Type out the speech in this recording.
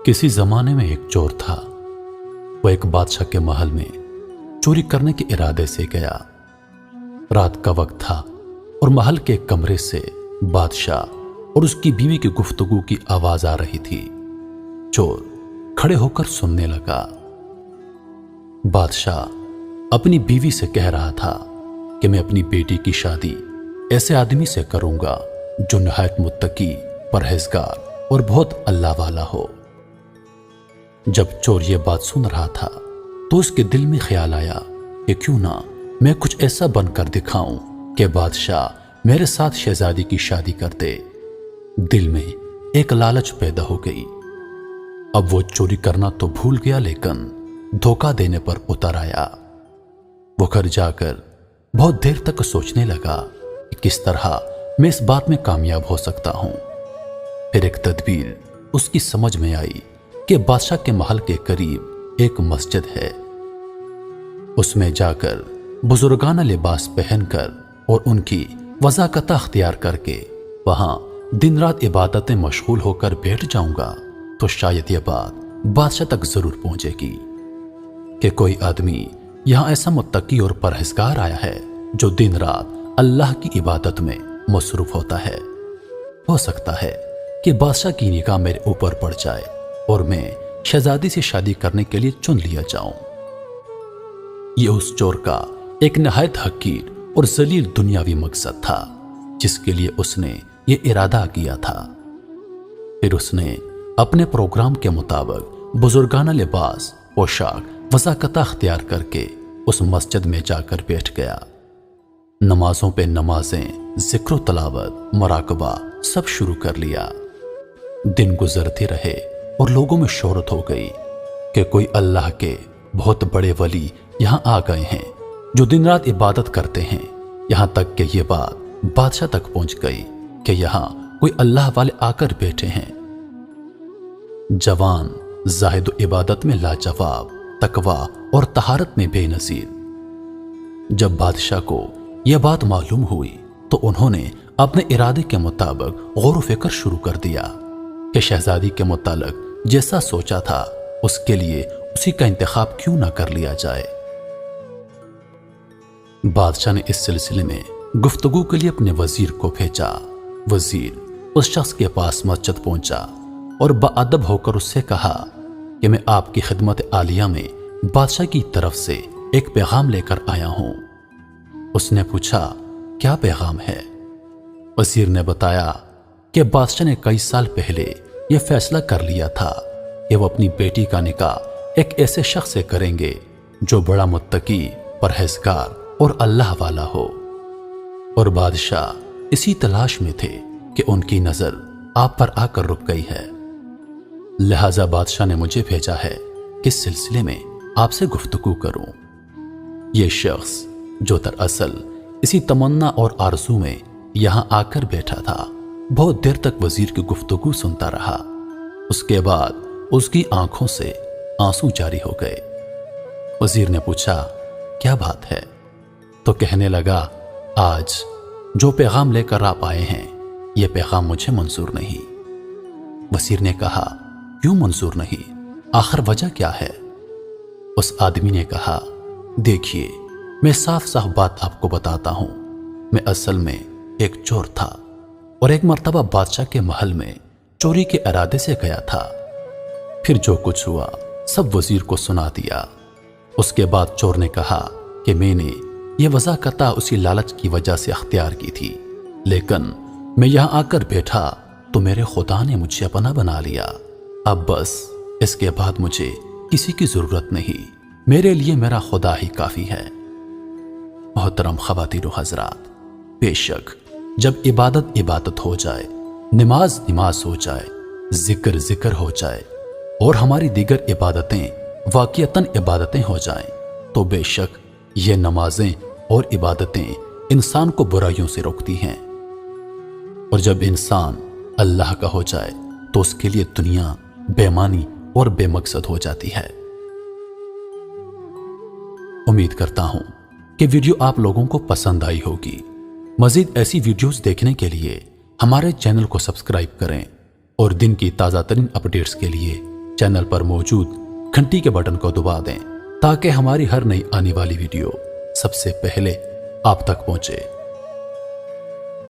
किसी जमाने में एक चोर था। वो एक बादशाह के महल में चोरी करने के इरादे से गया। रात का वक्त था और महल के कमरे से बादशाह और उसकी बीवी की गुफ्तगू की आवाज आ रही थी। चोर खड़े होकर सुनने लगा। बादशाह अपनी बीवी से कह रहा था कि मैं अपनी बेटी की शादी ऐसे आदमी से करूंगा जो निहायत मुत्तकी, परहेजगार और बहुत अल्लाह वाला हो। जब चोर यह बात सुन रहा था तो उसके दिल में ख्याल आया कि क्यों ना मैं कुछ ऐसा बनकर दिखाऊं कि बादशाह मेरे साथ शहजादी की शादी कर दे। दिल में एक लालच पैदा हो गई। अब वो चोरी करना तो भूल गया, लेकिन धोखा देने पर उतर आया। वो घर जाकर बहुत देर तक सोचने लगा कि किस तरह मैं इस बात में कामयाब हो सकता हूं। फिर एक तदबीर उसकी समझ में आई कि बादशाह के महल के करीब एक मस्जिद है। उसमें जाकर बुजुर्गाना लिबास पहनकर और उनकी वज़ाकता अख्तियार करके वहां दिन रात इबादतें मशगूल होकर बैठ जाऊंगा तो शायद यह बात बादशाह तक जरूर पहुंचेगी कि कोई आदमी यहां ऐसा मुत्तकी और परहेजगार आया है जो दिन रात अल्लाह की इबादत में मसरूफ होता है। हो सकता है कि बादशाह की निगाह मेरे ऊपर पड़ जाए और मैं शहजादी से शादी करने के लिए चुन लिया जाऊं। यह उस चोर का एक नहायत हकीर और जलील दुनियावी मकसद था जिसके लिए उसने ये इरादा किया था। फिर उसने अपने प्रोग्राम के मुताबिक बुजुर्गाना लिबास, पोशाक, वज़ाकता अख्तियार करके उस मस्जिद में जाकर बैठ गया। नमाजों पे नमाजें, जिक्र तलावत, मराकबा सब शुरू कर लिया। दिन गुजरते रहे और लोगों में शोहरत हो गई कि कोई अल्लाह के बहुत बड़े वली यहां आ गए हैं जो दिन रात इबादत करते हैं। यहां तक कि यह बात बादशाह तक पहुंच गई कि यहां कोई अल्लाह वाले आकर बैठे हैं। जवान, जाहिद इबादत में लाजवाब, तकवा और तहारत में बेनजीर। जब बादशाह को यह बात मालूम हुई तो उन्होंने अपने इरादे के मुताबिक गौर व फिक्र शुरू कर दिया कि शहजादी के मुतालिक जैसा सोचा था उसके लिए उसी का इंतखाब क्यों ना कर लिया जाए। बादशाह ने इस सिलसिले में गुफ्तगू के लिए अपने वजीर को भेजा। वजीर उस शख्स के पास मस्जिद पहुंचा और बाअदब होकर उससे कहा कि मैं आपकी खिदमत आलिया में बादशाह की तरफ से एक पैगाम लेकर आया हूं। उसने पूछा, क्या पैगाम है? वजीर ने बताया कि बादशाह ने कई साल पहले यह फैसला कर लिया था कि वो अपनी बेटी का निकाह एक ऐसे शख्स से करेंगे जो बड़ा मुत्तकी, परहेजगार और अल्लाह वाला हो। और बादशाह इसी तलाश में थे कि उनकी नजर आप पर आकर रुक गई है। लिहाजा बादशाह ने मुझे भेजा है कि इस सिलसिले में आपसे गुफ्तगू करूं। यह शख्स जो दरअसल इसी तमन्ना और आरज़ू में यहां आकर बैठा था, बहुत देर तक वजीर की गुफ्तगू सुनता रहा। उसके बाद उसकी आंखों से आंसू जारी हो गए। वजीर ने पूछा, क्या बात है? तो कहने लगा, आज जो पैगाम लेकर आप आए हैं यह पैगाम मुझे मंजूर नहीं। वजीर ने कहा, क्यों मंजूर नहीं? आखिर वजह क्या है? उस आदमी ने कहा, देखिए, मैं साफ साफ बात आपको बताता हूं। मैं असल में एक चोर था और एक मर्तबा बादशाह के महल में चोरी के इरादे से गया था। फिर जो कुछ हुआ सब वजीर को सुना दिया। उसके बाद चोर ने कहा कि मैंने यह वज़ाकता उसी लालच की वजह से अख्तियार की थी, लेकिन मैं यहां आकर बैठा तो मेरे खुदा ने मुझे अपना बना लिया। अब बस इसके बाद मुझे किसी की जरूरत नहीं, मेरे लिए मेरा खुदा ही काफी है। मोहतरम ख़वातीन व हज़रात, बेशक जब इबादत इबादत हो जाए, नमाज नमाज हो जाए, जिक्र जिक्र हो जाए और हमारी दीगर इबादतें वाक़ियतन इबादतें हो जाएं, तो बेशक ये नमाजें और इबादतें इंसान को बुराइयों से रोकती हैं। और जब इंसान अल्लाह का हो जाए तो उसके लिए दुनिया बेमानी और बेमकसद हो जाती है। उम्मीद करता हूं कि वीडियो आप लोगों को पसंद आई होगी। मजीद ऐसी वीडियोस देखने के लिए हमारे चैनल को सब्सक्राइब करें और दिन की ताज़ा तरीन अपडेट्स के लिए चैनल पर मौजूद घंटी के बटन को दबा दें ताकि हमारी हर नई आने वाली वीडियो सबसे पहले आप तक पहुंचे।